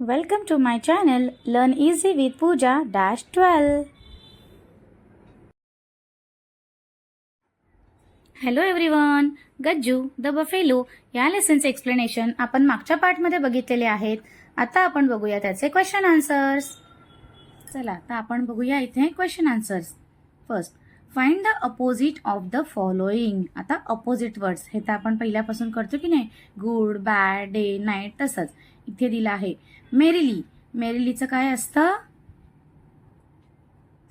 Welcome to my channel Learn Easy with Pooja-12. Hello everyone, Gajju the buffalo या लेसनचे explanation आपण मागच्या पार्टमध्ये बघितलेले आहेत. आता आपण बघूया त्याचे क्वेश्चन आन्सर्स. चला आता आपण बघूया इथे question answers. First, find the opposite of the following. आता अपोजिट वर्ड्स हे तर आपण पहिल्यापासून करतो की नाही, गुड, बॅड, डे, नाईट. तसंच इथे दिलं आहे मेरिली. मेरिलीचं काय असतं?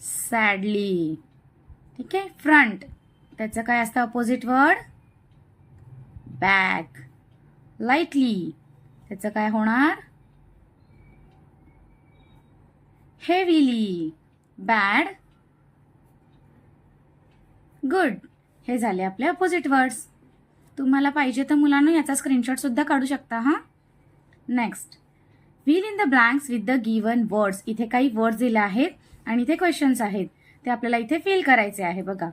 सॅडली. ठीक आहे. फ्रंट त्याचं काय असतं अपोजिट वर्ड? बॅक. लाईटली त्याचं काय होणार? हेवीली. Bad, good. हे झाले आपले अपोजिट वर्ड्स. तुम्हाला पाहिजे तर मुलांना याचा स्क्रीनशॉट सुद्धा काढू शकता. हा next, fill in the blanks with the given words. इथे काही वर्ड्स दिले आहेत आणि इथे क्वेश्चन्स आहेत, ते आपल्याला इथे फिल करायचे आहे. बघा,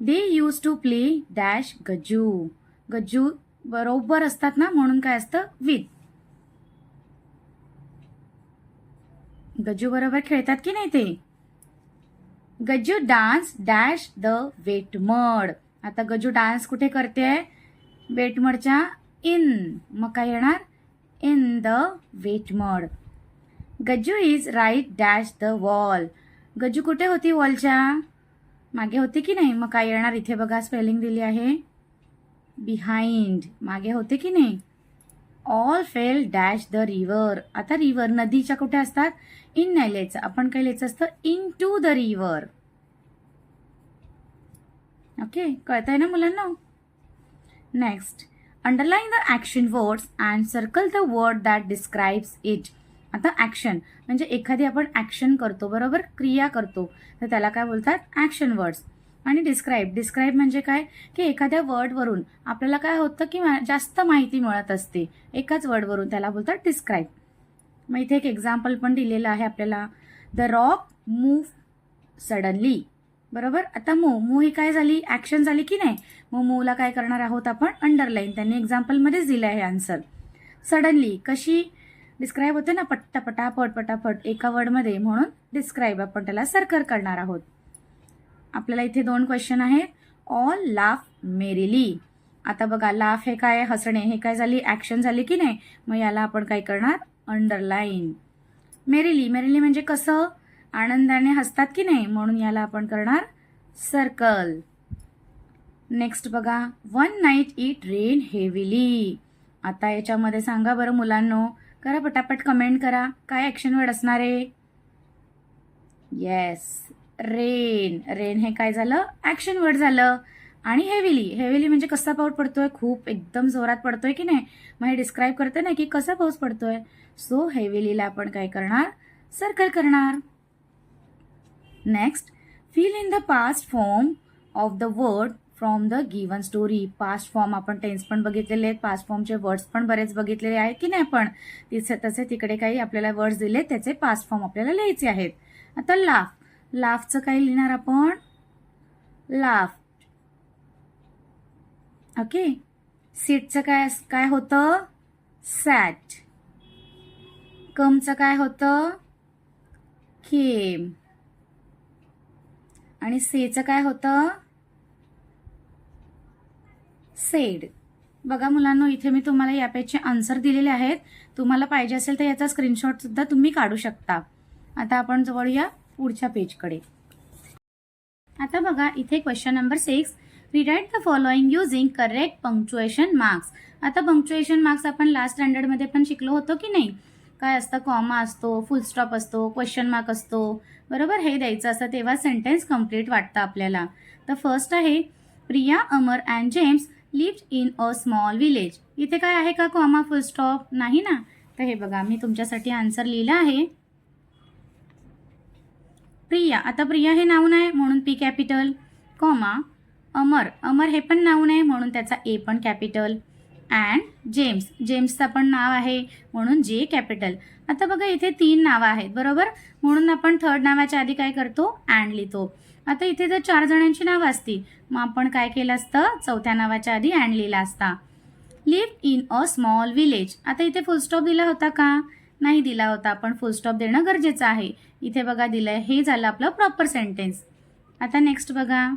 they used to play dash Gajju. Gajju बरोबर असतात ना, म्हणून काय असतं? विथ. गज्जू बरोबर खेळतात की नाही ते. Gajju dance dash the wet mud. आता गज्जू डान्स कुठे करते? वेटमडच्या इन. मग काय येणार? In the wet mud. Gajju is right dash the wall. Gajju कुठे होती? वॉलच्या मागे होती की नाही. मग काय येणार? इथे बघा स्पेलिंग दिली आहे, बिहाइंड. मागे होते की नाही. All fail dash the river. आता रिव्हर नदीच्या कुठे असतात? इन नाही लिहायचं, आपण काय लिहायचं असतं? Into the river. Okay, कळतंय ना मुलांना. Next, underline the action words and circle the word that describes it. आता ॲक्शन म्हणजे एखादी आपण ॲक्शन करतो, बरोबर, क्रिया करतो, तर त्याला काय बोलतात? Action words. आणि डिस्क्राईब म्हणजे काय? की एखाद्या वर्डवरून आपल्याला काय होतं की जास्त माहिती मिळत असते एकाच वर्डवरून, त्याला बोलतात डिस्क्राईब. मग इथे एक एक्झाम्पल पण दिलेलं आहे आपल्याला. The rock move suddenly. बरोबर. आता मूव्ह ही काय झाली? ॲक्शन झाली की नाही. मग मूव्हला काय करणार आहोत आपण? अंडरलाईन. त्यांनी एक्झाम्पलमध्येच दिलं आहे आन्सर. सडनली कशी डिस्क्राईब होते ना, पटापट पटापट एका वर्डमध्ये, म्हणून डिस्क्राईब आपण त्याला सर्कल करणार आहोत. आपल्याला इथे 2 क्वेश्चन आहेत. All laugh merrily. आता बघा, लाफ हे काय? हसणे. हे काय झाली? ॲक्शन झाली की नाही. मग याला आपण काय करणार? अंडरलाईन. मेरिली म्हणजे कसं? आनंदाने हसतात की नाही, म्हणून याला आपण करणार सर्कल. नेक्स्ट बघा, one night it rain heavily. आता याच्यामध्ये सांगा बरं मुलांनो, करा पटापट कमेंट करा, काय ॲक्शन वर्ड असणार आहे? Yes, rain. रेन हे काय झालं? ॲक्शन वर्ड झालं. आणि हेविली म्हणजे कसा पाऊस पडतोय? खूप एकदम जोरात पडतोय की नाही. मग हे डिस्क्राईब करते ना की कसा पाऊस पडतोय. सो हेविलीला आपण काय करणार? सर्कल करणार. Next, fill in the past form of the word from the given story. Past form आपण टेन्स पण बघितलेले आहेत, पास्ट फॉर्मचे वर्ड्स पण बरेच बघितलेले आहेत की नाही आपण. तसे तिकडे काही आपल्याला वर्ड्स दिले, त्याचे पास्ट फॉर्म आपल्याला लिहायचे आहेत. आता लाफचं काय लिहिणार आपण? लाफ. ओके. सीटचं काय होतं? सॅट. कमचं काय होतं? केम. आणि सेचं काय होतं? सेड. बघा मुलांनो, इथे मी तुम्हाला या पेजचे आन्सर दिलेले आहेत. तुम्हाला पाहिजे असेल तर याचा स्क्रीनशॉट सुद्धा तुम्ही काढू शकता. आता आपण वळूया पुढच्या पेजकडे. आता बघा, इथे question number 6, rewrite the following using correct punctuation marks. आता पंक्च्युएशन मार्क्स आपण लास्ट स्टँडर्डमध्ये पण शिकलो होतो की नाही. काय असतं? कॉमा असतो, फुल स्टॉप असतो, क्वेश्चन मार्क असतो, बरोबर. हे द्यायचं असतं, तेव्हा सेंटेन्स कम्प्लीट वाटतं आपल्याला. तर फर्स्ट आहे, Priya, Amar and James lived in a small village. इथे काय आहे का कॉमा, फुल स्टॉप? नाही ना. तर हे बघा, मी तुमच्यासाठी आन्सर लिहिला आहे. प्रिया, आता प्रिया हे नाऊन आहे म्हणून पी कॅपिटल, कॉमा. अमर हे पण नाऊन आहे म्हणून त्याचा ए पण कॅपिटल. अँड जेम्सचं पण नाव आहे म्हणून जे कॅपिटल. आता बघा, इथे 3 नावं आहेत, बरोबर, म्हणून आपण थर्ड नावाच्या आधी काय करतो? अँड लिहितो. आता इथे जर 4 जणांची नावं असती, मग आपण काय केलं असतं? चौथ्या नावाच्या आधी अँड लिहिला असता. Live in a small village. आता इथे फुल स्टॉप दिला होता का? नाही दिला होता, आपण फुल स्टॉप देणं गरजेचं आहे. इथे बघा दिलंय, हे झालं आपलं प्रॉपर सेंटेन्स. आता नेक्स्ट बघा,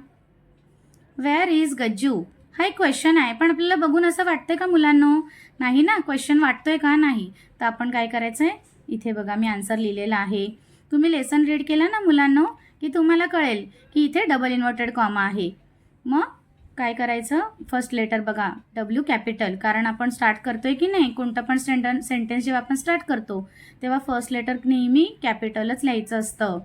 वेअर इज गज्जू. हा एक क्वेश्चन आहे, पण आपल्याला बघून असं वाटतंय का मुलांनो? नाही ना, क्वेश्चन वाटतोय का? नाही. तर आपण काय करायचं आहे, इथे बघा मी आन्सर लिहिलेला आहे. तुम्ही लेसन रीड केलं ना मुलांनो, की तुम्हाला कळेल की इथे डबल इन्व्हर्टेड कॉमा आहे. मग काय करायचं, फर्स्ट लेटर बघा डब्ल्यू कॅपिटल, कारण आपण स्टार्ट करतोय की नाही, कोणतं पण सेंटेन्स जेव्हा आपण स्टार्ट करतो तेव्हा फर्स्ट लेटर नेहमी कॅपिटलच लिहायचं असतं.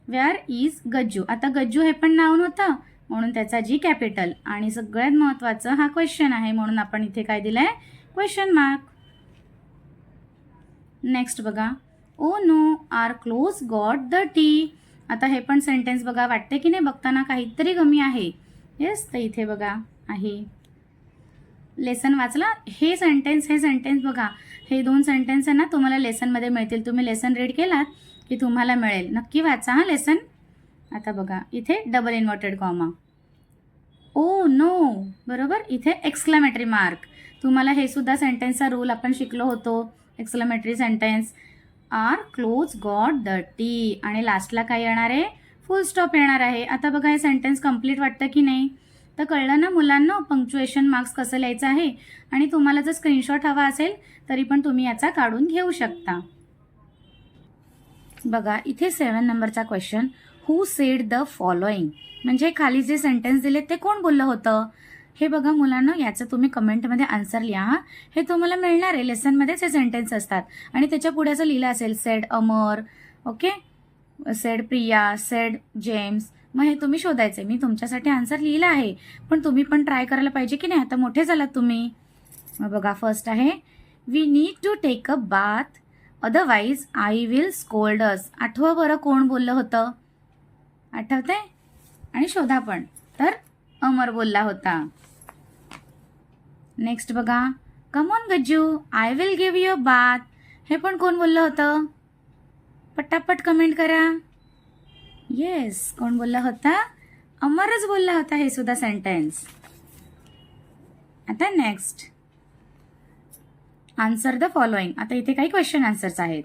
Where is Gajju. आता गज्जू हे पण नाव नव्हतं म्हणून त्याचा जी कॅपिटल, आणि सगळ्यात महत्त्वाचं हा क्वेश्चन आहे म्हणून आपण इथे काय दिलंय, क्वेश्चन मार्क. नेक्स्ट बघा, oh no are close got the tea. आता हे पण सेंटेन्स बघा, वाटते की नाही बघताना काहीतरी कमी आहे. येस, तर इथे बघा आहे. लेसन वाचला, हे सेंटेन्स बघा, हे 2 सेंटेन्स आहे ना तुम्हाला लेसनमध्ये मिळतील. तुम्ही लेसन रीड केलात की तुम्हाला मिळेल. नक्की वाचा हा लेसन. आता बघा इथे double inverted comma, oh no, बरोबर. इथे एक्सक्लेमेटरी मार्क. तुम्हाला हे सुद्धा सेंटेन्सचा रूल आपण शिकलो होतो. Exclamatory sentence, are close got the tea, आणि लास्टला काय येणार आहे, फुल स्टॉप येणार आहे. आता बघा हे सेंटेन्स कंप्लीट वाटतं की नाही. तर कळलं ना मुलांना पंक्च्युएशन मार्क्स कसं लिहायचं आहे. आणि तुम्हाला जर स्क्रीनशॉट हवा असेल तरी पण तुम्ही याचा काढून घेऊ शकता. बघा इथे 7 नंबरचा question, who said the following. म्हणजे खाली जे सेंटेन्स दिले ते कोण बोललं होतं. हे बघा मुलांना, याचं तुम्ही कमेंटमध्ये आन्सर लिहा. हे तुम्हाला मिळणार आहे, लेसनमध्येच हे सेंटेन्स असतात. आणि त्याच्या पुढे असं लिहिलं असेल, said Amar, okay, said Priya, said James. मग हे तुम्ही शोधायचे. मी तुमच्यासाठी आन्सर लिहिला आहे, पण तुम्ही पण ट्राय करायला पाहिजे की नाही, आता मोठे झालात तुम्ही. मग बघा फर्स्ट आहे, we need to take a bath otherwise आई विल स्कोल्ड अस. आठवं बरं कोण बोललं होतं, आठवतंय? आणि शोधा पण. तर अमर बोलला होता. नेक्स्ट बघा, come on Gajju, I will give you a bath. हे पण कोण बोललं होतं, पटापट कमेंट करा. येस, कोण बोलला होता, अमरच बोलला होता हे सुद्धा सेंटेन्स. आता नेक्स्ट, आन्सर द फॉलोइंग. आता इथे काही क्वेश्चन आन्सर्स आहेत.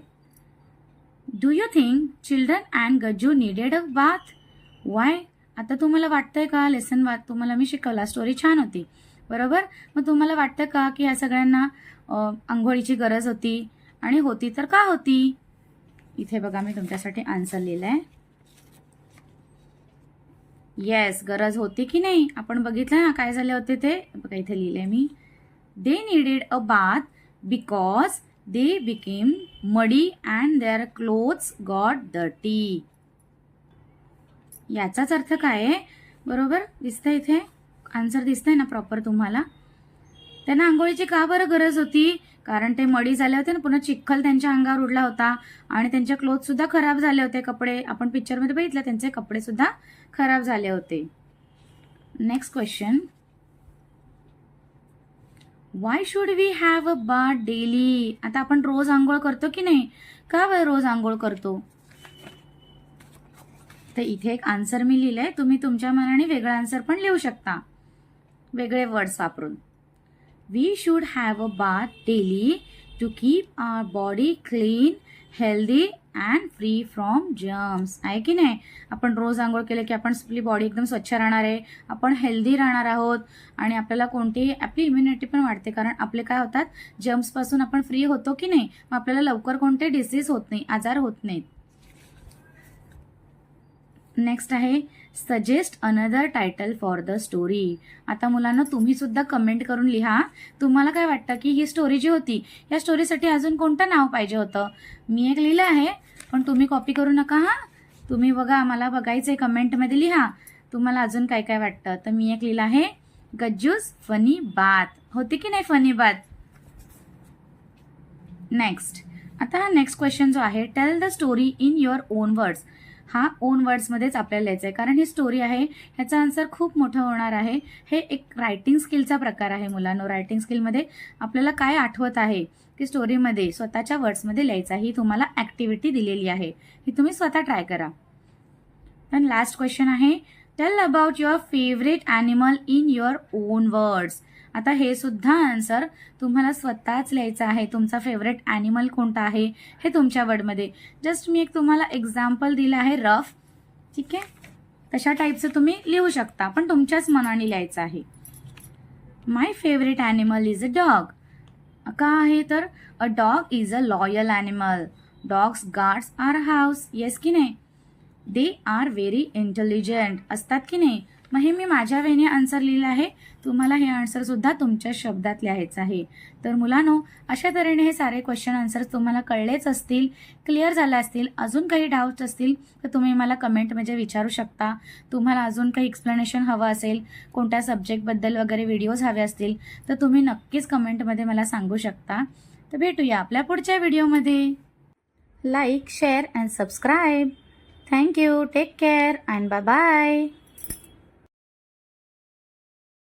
Do you think children and Gajju needed a bath, Y. आता तुम्हाला वाटतंय का, लेसन तुम्हाला मी शिकवला, स्टोरी छान होती बरोबर. मग तुम्हाला वाटतं का की ह्या सगळ्यांना आंघोळीची गरज होती, आणि होती तर का होती. इथे बघा मी तुमच्यासाठी आन्सर लिहिलाय. येस, गरज होती की नाही. आपण बघितलं ना काय झाले होते ते बघा, इथे लिहिलंय मी. They needed a bath because they became muddy and their clothes got dirty. याचाच अर्थ काय आहे, बरोबर दिसतंय इथे, आन्सर दिसतंय ना प्रॉपर तुम्हाला. त्यांना आंघोळीची का बरं गरज होती, कारण ते मडी झाले होते ना, पुन्हा चिखल त्यांच्या अंगावर उडला होता, आणि त्यांचे क्लोथ सुद्धा खराब झाले होते. कपडे आपण पिक्चरमध्ये बघितलं, त्यांचे कपडे सुद्धा खराब झाले होते. Next question, why should we have a bath daily. आता आपण रोज आंघोळ करतो की नाही, का बरं रोज आंघोळ करतो. तर इथे एक आन्सर मी लिहिलंय, तुम्ही तुमच्या मनाने वेगळा आन्सर पण लिहू शकता, वेगळे वर्ड्स वापरून. We should have a bath daily to keep our body clean, healthy and free from germs. आहे की नाही. आपण रोज आंघोळ केलं की आपण आपली बॉडी एकदम स्वच्छ राहणार आहे, आपण हेल्दी राहणार आहोत, आणि आपल्याला कोणतीही आपली इम्युनिटी पण वाढते, कारण आपले काय होतात, जर्म्सपासून आपण फ्री होतो की नाही, मग आपल्याला लवकर कोणते डिसीज होत नाही, आजार होत नाहीत. नेक्स्ट आहे, suggest another title for the story. आता मुलांना तुम्ही सुद्धा कमेंट करून लिहा, तुम्हाला काय वाटतं की ही स्टोरी जी होती, या स्टोरीसाठी अजून कोणतं नाव पाहिजे होतं. मी एक लिहिलं आहे, पण तुम्ही कॉपी करू नका हा. तुम्ही बघा, मला बघायचंय, कमेंटमध्ये लिहा तुम्हाला अजून काय काय वाटतं. तर मी एक लिहिलं आहे, गज्जूस फनी बात. होती की नाही फनी बात. नेक्स्ट, आता हा नेक्स्ट क्वेश्चन जो आहे, tell the story in your own words. हा ओन वर्ड्समध्येच आपल्याला लिहायचं आहे, कारण ही स्टोरी आहे, ह्याचा आन्सर खूप मोठं होणार आहे. हे एक रायटिंग स्किलचा प्रकार आहे मुलांनो. रायटिंग स्किलमध्ये आपल्याला काय आठवत आहे की स्टोरीमध्ये स्वतःच्या वर्ड्समध्ये लिहायचं. ही तुम्हाला ॲक्टिव्हिटी दिलेली आहे, ही तुम्ही स्वतः ट्राय करा. पण लास्ट क्वेश्चन आहे, tell about your favourite animal in your own words. आता हे सुद्धा आन्सर तुम्हाला स्वतःच लिहायचं आहे. तुमचा फेवरेट ॲनिमल कोणता आहे हे तुमच्या वर्डमध्ये. जस्ट मी एक तुम्हाला एक्झाम्पल दिलं आहे रफ. ठीक आहे, तशा टाईपचं तुम्ही लिहू शकता, पण तुमच्याच मनाने लिहायचं आहे. My favourite animal is a dog. का आहे तर a dog is a loyal animal. Dogs guards our house. Yes की नाही? They are very intelligent. असतात की नाही? मग हे मी माझ्या वेने आन्सर लिहिलं आहे. तुम्हाला हे आन्सर सुद्धा तुमच्या शब्दात लिहायचं आहे. तर मुलांनो, अशा तऱ्हेने हे सारे क्वेश्चन आन्सर्स तुम्हाला कळलेच असतील, क्लिअर झाले असतील. अजून काही डाऊट्स असतील तर तुम्ही मला कमेंटमध्ये विचारू शकता. तुम्हाला अजून काही एक्सप्लेनेशन हवं असेल, कोणत्या सब्जेक्टबद्दल वगैरे व्हिडिओज हवे असतील तर तुम्ही नक्कीच कमेंटमध्ये मला सांगू शकता. तर भेटूया आपल्या पुढच्या व्हिडिओमध्ये. Like, share and subscribe. Thank you. Take care and bye-bye.